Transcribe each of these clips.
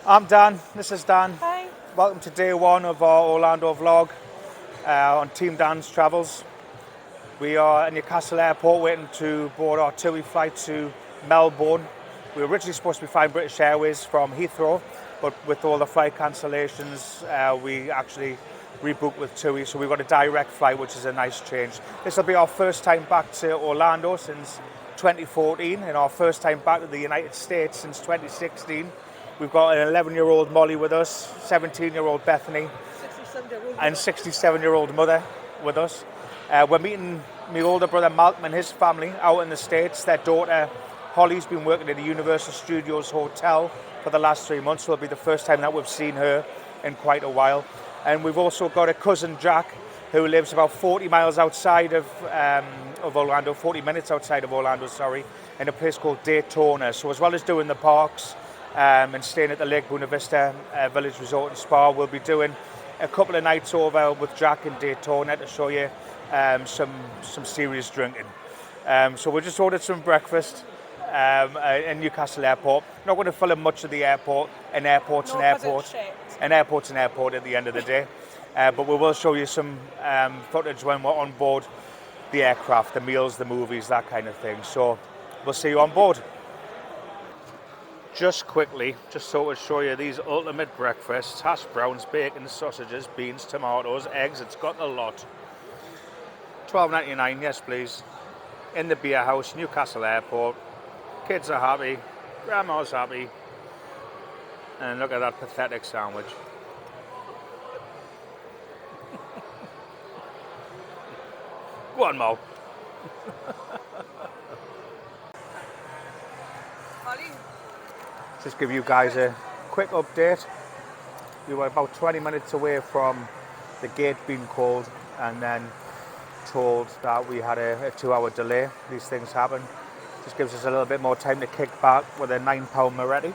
I'm Dan, this is Dan. Hi. Welcome to day one of our Orlando vlog on Team Dan's Travels. We are at Newcastle Airport waiting to board our TUI flight to Melbourne. We were originally supposed to be flying British Airways from Heathrow, but with all the flight cancellations, we actually rebooked with TUI, so we've got a direct flight, which is a nice change. This will be our first time back to Orlando since 2014 and our first time back to the United States since 2016. We've got an 11-year-old Molly with us, 17-year-old Bethany, and 67-year-old mother with us. We're meeting my older brother Malcolm and his family out in the States. Their daughter Holly's been working at the Universal Studios Hotel for the last 3 months, so it'll be the first time that we've seen her in quite a while. And we've also got a cousin Jack who lives about 40 miles outside of Orlando, 40 minutes outside of Orlando, sorry, in a place called Daytona. So as well as doing the parks and staying at the Lake Buena Vista Village Resort and Spa, we'll be doing a couple of nights over with Jack in Daytona to show you some serious drinking. So we just ordered some breakfast in Newcastle Airport. Not going to film much of the airport. An airport's an airport. An airport's an airport at the end of the day. But we will show you some footage when we're on board the aircraft, the meals, the movies, that kind of thing. So we'll see you on board. Just quickly, just so to show you these ultimate breakfasts: hash browns, bacon, sausages, beans, tomatoes, eggs. It's got a lot. $12.99, yes please. In the beer house, Newcastle Airport. Kids are happy, grandma's happy, and look at that pathetic sandwich. Go on, Mo. Just give you guys a quick update. We were about 20 minutes away from the gate being called and then told that we had a 2-hour delay. These things happen. Just gives us a little bit more time to kick back with a £9 Moretti.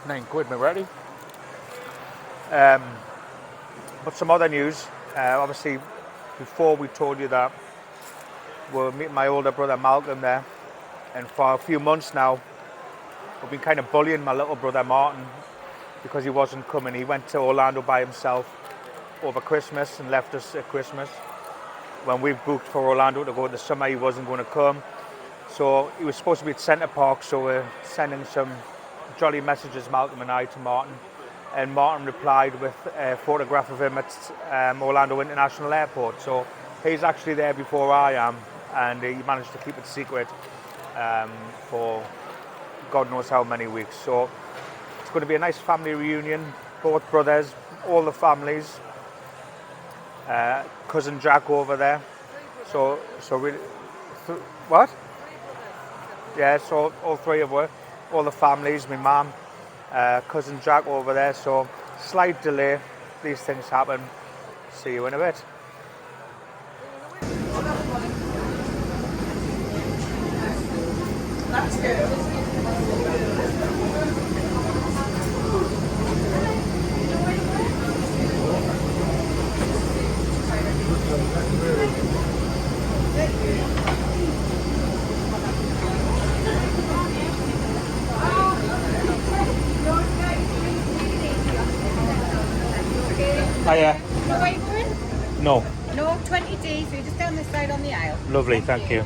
£9 Moretti. But some other news. Obviously, before we told you that we're meeting my older brother Malcolm there, and for a few months now we've been kind of bullying my little brother Martin because he wasn't coming. He went to Orlando by himself over Christmas and left us at Christmas. When we booked for Orlando to go in the summer, he wasn't going to come. So he was supposed to be at Centre Park, so we're sending some jolly messages, Malcolm and I, to Martin. And Martin replied with a photograph of him at Orlando International Airport. So he's actually there before I am, and he managed to keep it secret for God knows how many weeks. So it's going to be a nice family reunion, both brothers, all the families. Cousin Jack over there. So we, what? Yeah, so all three of us, all the families, my mum, cousin Jack over there. So slight delay. These things happen. See you in a bit. That's good. Hiya. No way going? No. No, 20 days. We're just down this side on the aisle. Lovely, thank you.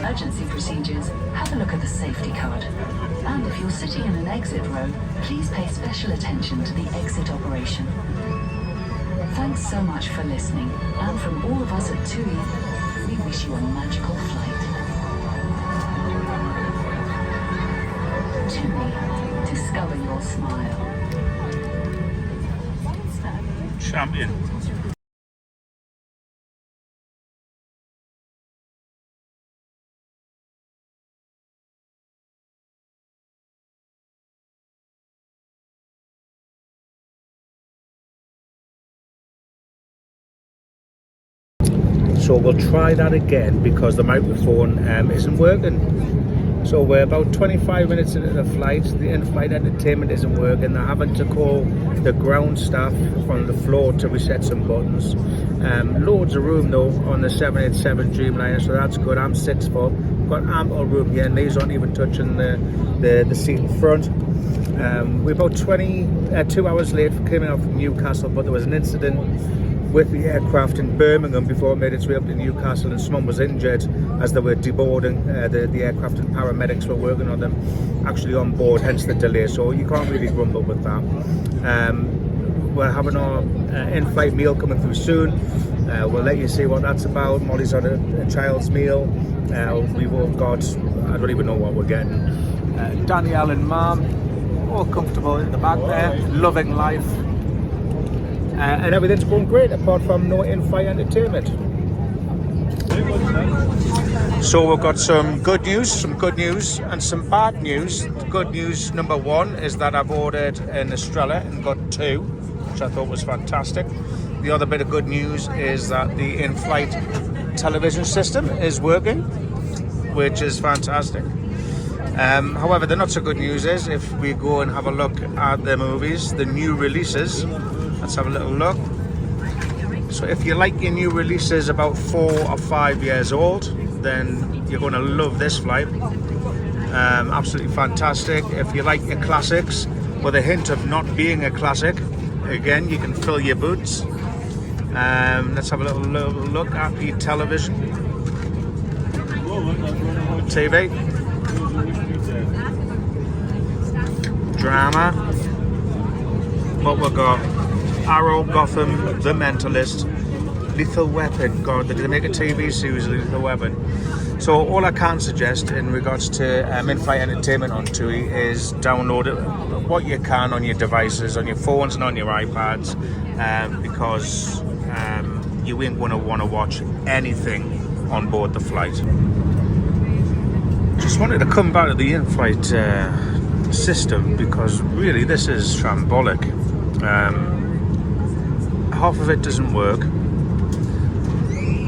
Emergency procedures, have a look at the safety card. And if you're sitting in an exit row, please pay special attention to the exit operation. Thanks so much for listening, and from all of us at TUI, we wish you a magical flight. TUI, discover your smile. Champion. So we'll try that again because the microphone isn't working. So we're about 25 minutes into the flight. The in-flight entertainment isn't working. They're having to call the ground staff on the floor to reset some buttons. Loads of room though on the 787 Dreamliner, so that's good. I'm 6'4", got ample room here, and these aren't even touching the seat in front. We're about 2 hours late for coming out from Newcastle, but there was an incident with the aircraft in Birmingham before it made its way up to Newcastle, and someone was injured as they were deboarding the aircraft, and paramedics were working on them actually on board, hence the delay. So you can't really grumble with that. We're having our in-flight meal coming through soon. We'll let you see what that's about. Molly's had a child's meal. We've all got, I don't even know what we're getting. Danielle and Mum, all comfortable in the back there, loving life. And everything's going great apart from no in-flight entertainment. So we've got some good news, and some bad news. Good news number one is that I've ordered an Estrella and got two, which I thought was fantastic. The other bit of good news is that the in-flight television system is working, which is fantastic. However, the not so good news is if we go and have a look at the movies, the new releases. Let's have a little look. So if you like your new releases about 4 or 5 years old, then you're going to love this flight. Absolutely fantastic. If you like your classics with a hint of not being a classic, again, you can fill your boots. Let's have a little look at the television. TV. Drama. What we got? Arrow, Gotham, The Mentalist, Lethal Weapon. God, did they make a TV series of Lethal Weapon? So all I can suggest in regards to in-flight entertainment on TUI is download what you can on your devices, on your phones and on your iPads, because you ain't going to want to watch anything on board the flight. Just wanted to come back to the in-flight system because really this is shambolic. Half of it doesn't work.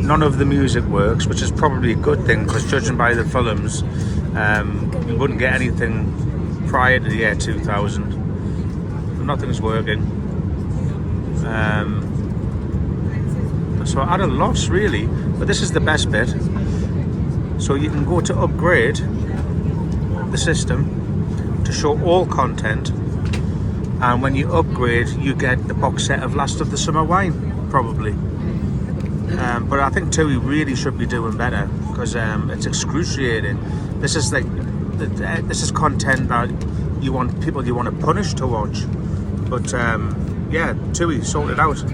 None of the music works, which is probably a good thing because judging by the films, we wouldn't get anything prior to the year 2000. Nothing's working. So at a loss really, but this is the best bit. So you can go to upgrade the system to show all content, and when you upgrade you get the box set of Last of the Summer Wine probably. But I think TUI really should be doing better because it's excruciating. This is like this is content that you want to punish to watch. But yeah, TUI, sort it out.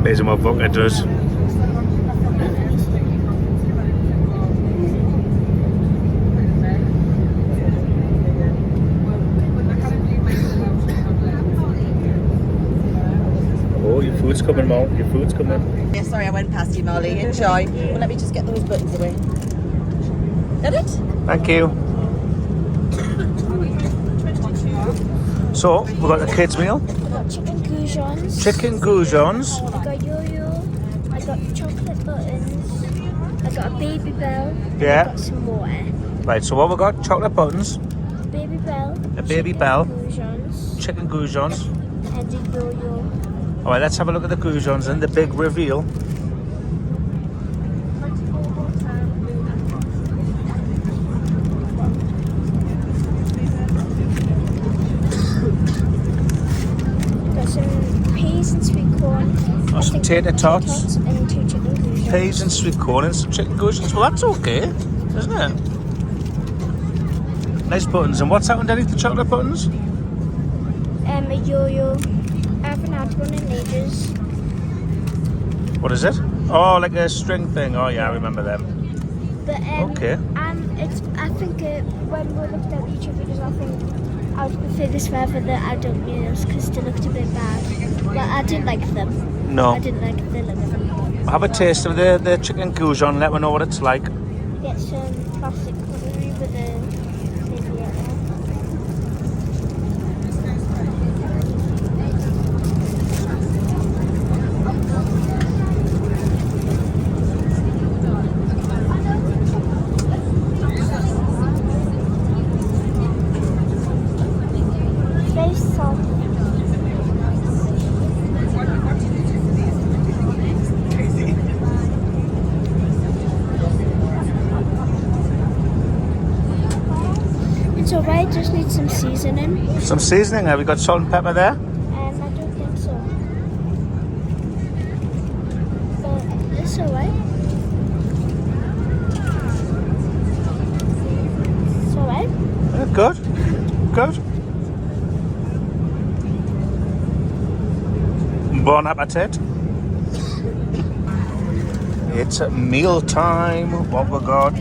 Amazing what Vodka does. Oh, your food's coming, Mom. Your food's coming. Yeah, sorry, I went past you, Molly. Enjoy. Well, let me just get those buttons away. Got it? Thank you. So, we've got the kids' meal. I got chicken goujons. Chicken goujons. I got yo-yo. I got chocolate buttons. I got a baby bell. Yeah. I got some water. Right, so what we got? Chocolate buttons, Baby bell. a baby bell, Goujons. chicken goujons. And a yo-yo. Alright, let's have a look at the goujons and the big reveal. Got some peas and sweet corn. Oh, some tater tots. And 2 chicken goujons. Peas and sweet corn and some chicken goujons. Well, that's okay, isn't it? Nice buttons. And what's that underneath the chocolate buttons? A yo-yo. I haven't had one in ages. What is it? Oh, like a string thing. Oh yeah, I remember them. But Okay. I think when we looked at YouTube videos, I think I would prefer this rather than adult meals because they looked a bit bad. But I didn't like them. No. I didn't like the look of them. Have a taste of the chicken goujon. Let me know what it's like. Get some plastic cutlery with a maybe at there. Very soft. It's alright, just need some seasoning. Some seasoning. Have you got salt and pepper there? I don't think so. But it's alright. It's alright. Yeah, good. Good. Bon appetit. It's meal time. What we got?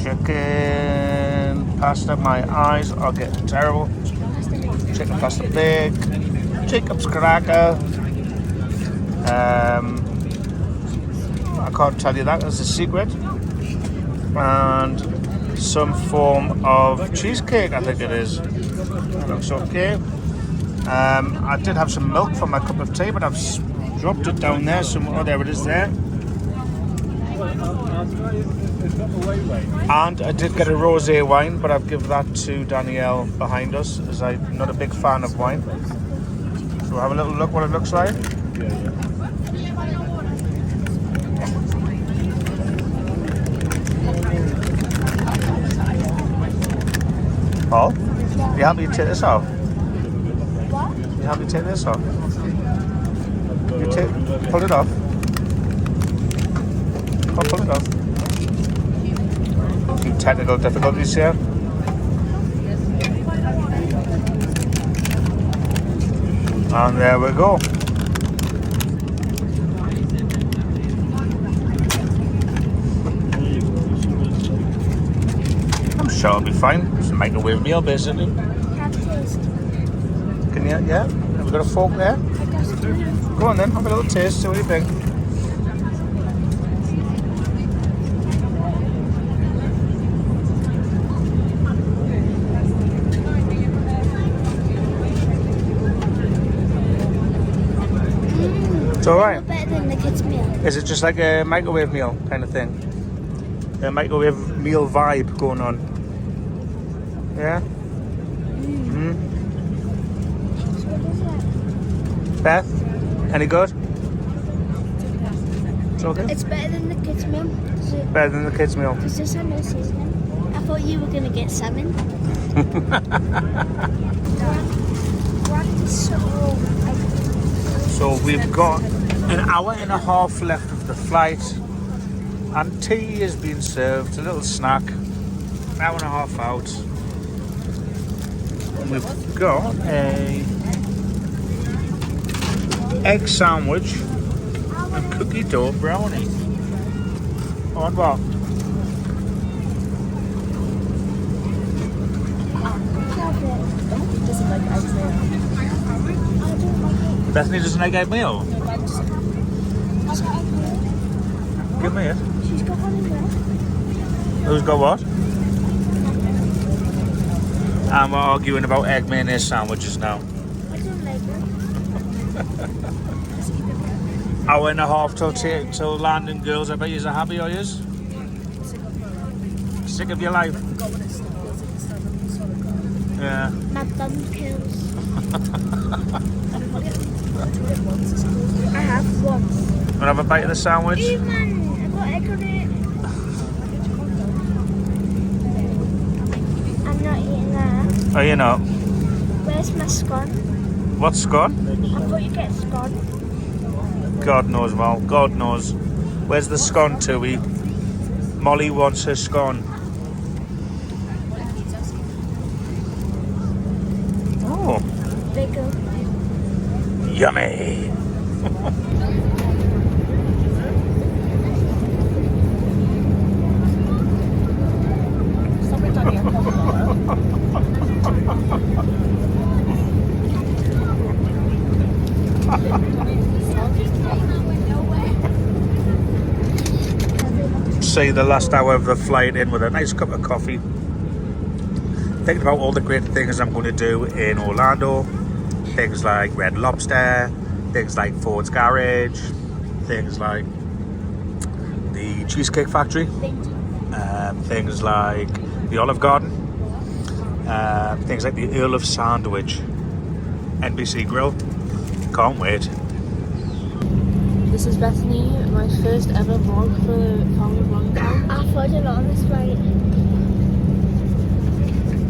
Chicken pasta. My eyes are getting terrible. Chicken pasta big. Jacob's cracker. I can't tell you that as a secret. And some form of cheesecake, I think it is. Looks okay. I did have some milk for my cup of tea, but I've dropped it down there. Oh, there it is there. And I did get a rosé wine, but I've given that to Danielle behind us, as I'm not a big fan of wine. So we'll have a little look what it looks like. Paul, you happy to take this off? What? You happy to take this off? Pull it off. Oh, pull it off. Some technical difficulties here. And there we go. I'm sure it'll be fine. It's a microwave meal, basically. Have taste. Can you? Yeah? Have we got a fork there? I guess do. Go on then, have a little taste, see what you think. It's alright. Better than the kids' meal. Is it just like a microwave meal kind of thing? A microwave meal vibe going on? Yeah? Mm. So what is that? Beth? Any good? It's okay? It's better than the kids' meal. Better than the kids' meal. Does this have no seasoning? I thought you were gonna get salmon. So we've got an hour and a half left of the flight, and tea is being served, a little snack, an hour and a half out. And we've got a egg sandwich and cookie dough brownie. On what? Doesn't like eggs there. Bethany doesn't like egg mayo. Give me it. She's got one in there. Who's got what? And we're arguing about egg mayonnaise sandwiches now. I don't like them. Hour and a half till landing, girls. I bet you're happy, are you? Sick of your life? Yeah. My bum kills. I have one. Want to have a bite of the sandwich? Hey man, I got egg on it. I'm not eating that. Oh, you're not? Where's my scone? What's scone? I thought you get scone. God knows, Mal. God knows. Where's the scone, TUI? Molly wants her scone. Oh. Bigger. Yummy. See the last hour of the flight in with a nice cup of coffee, thinking about all the great things I'm going to do in Orlando, things like Red Lobster, things like Ford's Garage, things like the Cheesecake Factory, things like the Olive Garden, things like the Earl of Sandwich, NBC Grill. Can't wait. This is Bethany, my first ever vlog for the family vlog account. I thought a lot on this flight.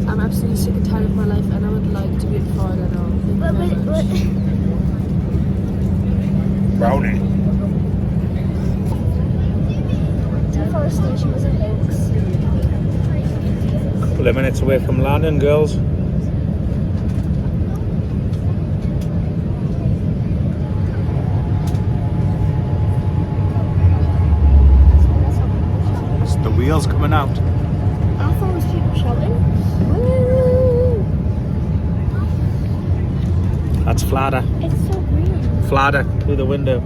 I'm absolutely sick and tired of my life and I would like to be in Florida now. Thank you very much. Brownie. Deforestation was a hoax. Couple of minutes away from landing, girls. It's the wheels coming out. I thought it was people shouting. Woo! That's Flada. It's so green. Flada through the window.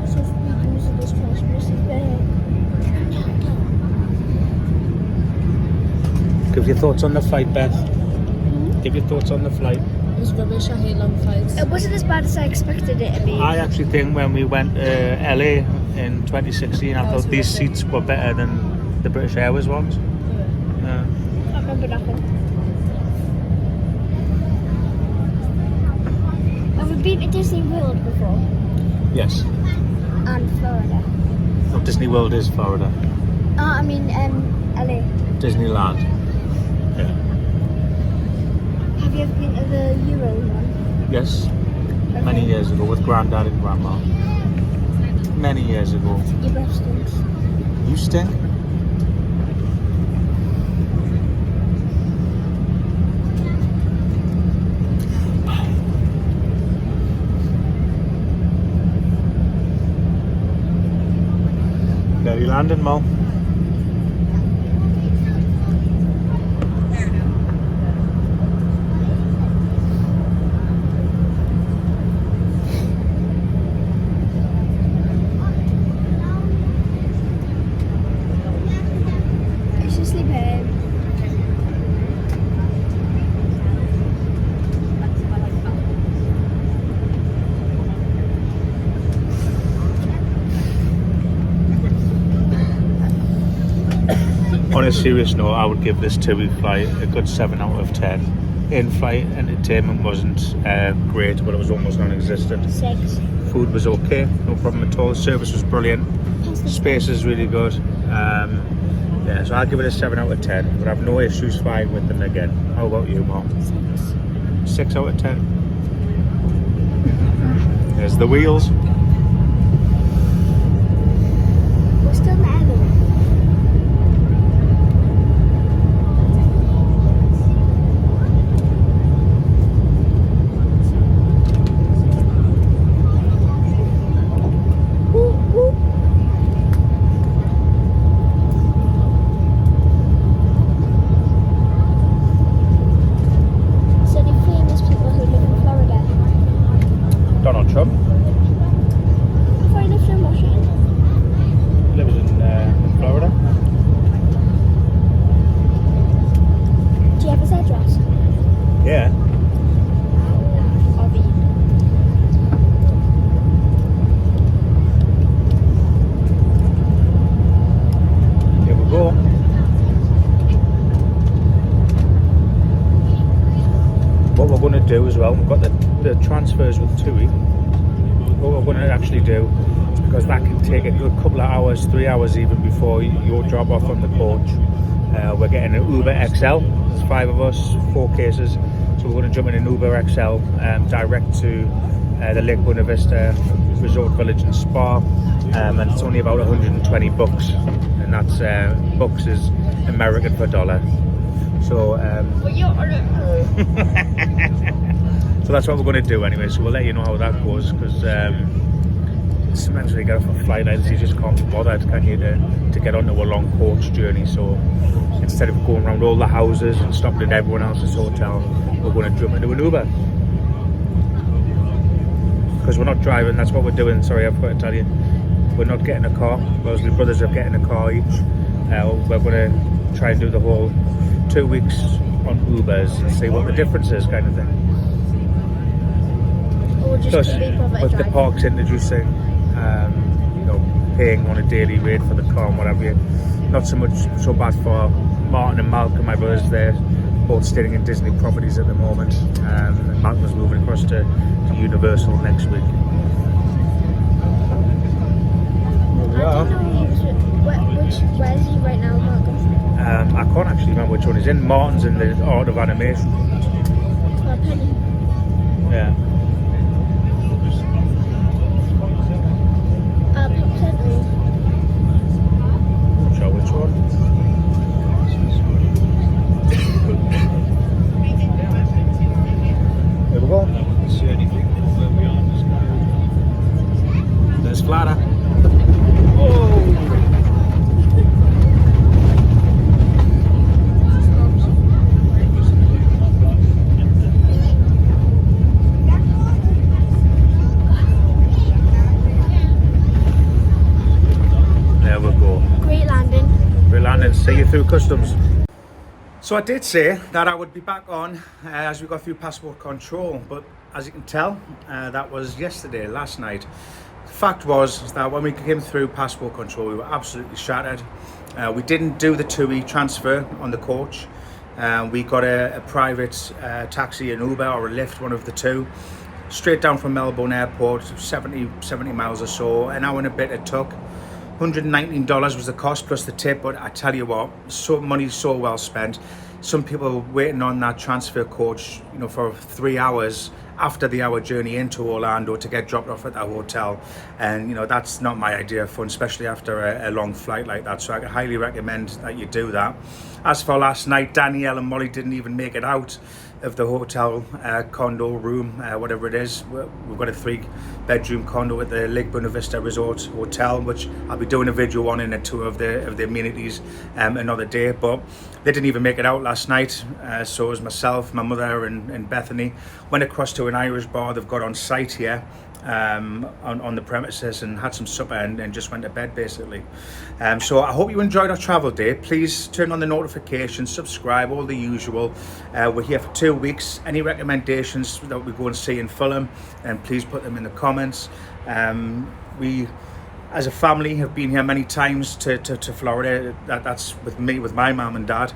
So if we use this transparency bed. Give your thoughts on the flight, Beth. Give your thoughts on the flight. It was rubbish, I hate long flights. It wasn't as bad as I expected it to be. I actually think when we went to LA in 2016, I thought these seats were better than the British Airways ones. Yeah. I remember nothing. Have we been to Disney World before? Yes. And Florida. No, Disney World is Florida. I mean, LA. Disneyland. Yeah. Have you ever been to the Euro one? Yes. Many years ago with Grandad and Grandma. Many years ago. Your breath stinks. You stink. There you landing, Mo. It's just sleeping. On a serious note, I would give this TUI flight a good 7 out of 10. In-flight entertainment wasn't great, but it was almost non-existent. 6. Food was okay, no problem at all. Service was brilliant. Space is really good. Yeah, so I'll give it a 7 out of 10. But I have no issues flying with them again. How about you, Mom? 6 out of 10. There's the wheels. We're still in the airport. So the famous people who live in Florida. Donald Trump I thought he lived in Washington. lives in Florida. Do you have his address? Yeah. Obby. Here we go. What we're going to do as well, we've got the transfers with TUI. What we're going to actually do, because that can take a good couple of hours, 3 hours even before your drop off on the coach. We're getting an Uber XL. There's 5 of us, 4 cases. So we're going to jump in an Uber XL direct to the Lake Buena Vista Resort Village and Spa. And it's only about 120 bucks. And that's bucks is American for dollar. So so that's what we're going to do anyway. So we'll let you know how that goes, because sometimes when you get off a flight like this, you just can't be bothered, can you, to get onto a long coach journey. So instead of going around all the houses and stopping at everyone else's hotel, we're going to jump into an Uber. Because we're not driving, that's what we're doing. Sorry, I've got to tell you. We're not getting a car. Whereas my brothers are getting a car each. We're going to try and do the whole 2 weeks on Ubers and see what the difference is, kind of thing. Or just Plus, with the parks introducing, you know, paying on a daily rate for the car and whatever. Not so bad for Martin and Malcolm, my brothers. They're both staying in Disney properties at the moment. And Malcolm's moving across to Universal next week. I don't know where is he right now, Malcolm? I can't actually remember which one he's in. Martin's in the Art of Animation. Well, Penny. Yeah. Pop Century. Not sure which one. There we go. There's Clara. There we go. Great landing. We'll land and see you through customs. So I did say that I would be back on as we got through passport control, but as you can tell, that was yesterday, last night. The fact was that when we came through passport control, we were absolutely shattered. We didn't do the TUI transfer on the coach. We got a private taxi, an Uber or a Lyft, one of the two, straight down from Melbourne Airport, 70 miles or so, an hour and a bit it took. $119 was the cost plus the tip, but I tell you what, money so well spent. Some people were waiting on that transfer coach, you know, for 3 hours after the hour journey into Orlando to get dropped off at that hotel, and you know that's not my idea of fun, especially after a long flight like that. So I highly recommend that you do that. As for last night, Danielle and Molly didn't even make it out of the hotel condo room, whatever it is. We've got a 3-bedroom condo at the Lake Buena Vista Resort Hotel, which I'll be doing a video on in a tour of the amenities another day. But they didn't even make it out last night. So it was myself, my mother and Bethany. Went across to an Irish bar they've got on site here on the premises, and had some supper and just went to bed basically. So I hope you enjoyed our travel day. Please turn on the notifications, subscribe, all the usual. We're here for 2 weeks. Any recommendations that we go and see in Fulham, and please put them in the comments. We as a family have been here many times to Florida. That's with me, with my mum and dad.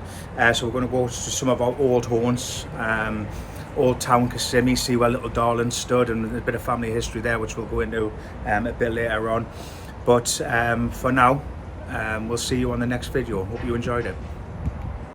So we're going to go to some of our old haunts, Old Town Kissimmee, see where Little Darling stood, and a bit of family history there, which we'll go into a bit later on. But for now, we'll see you on the next video. Hope you enjoyed it.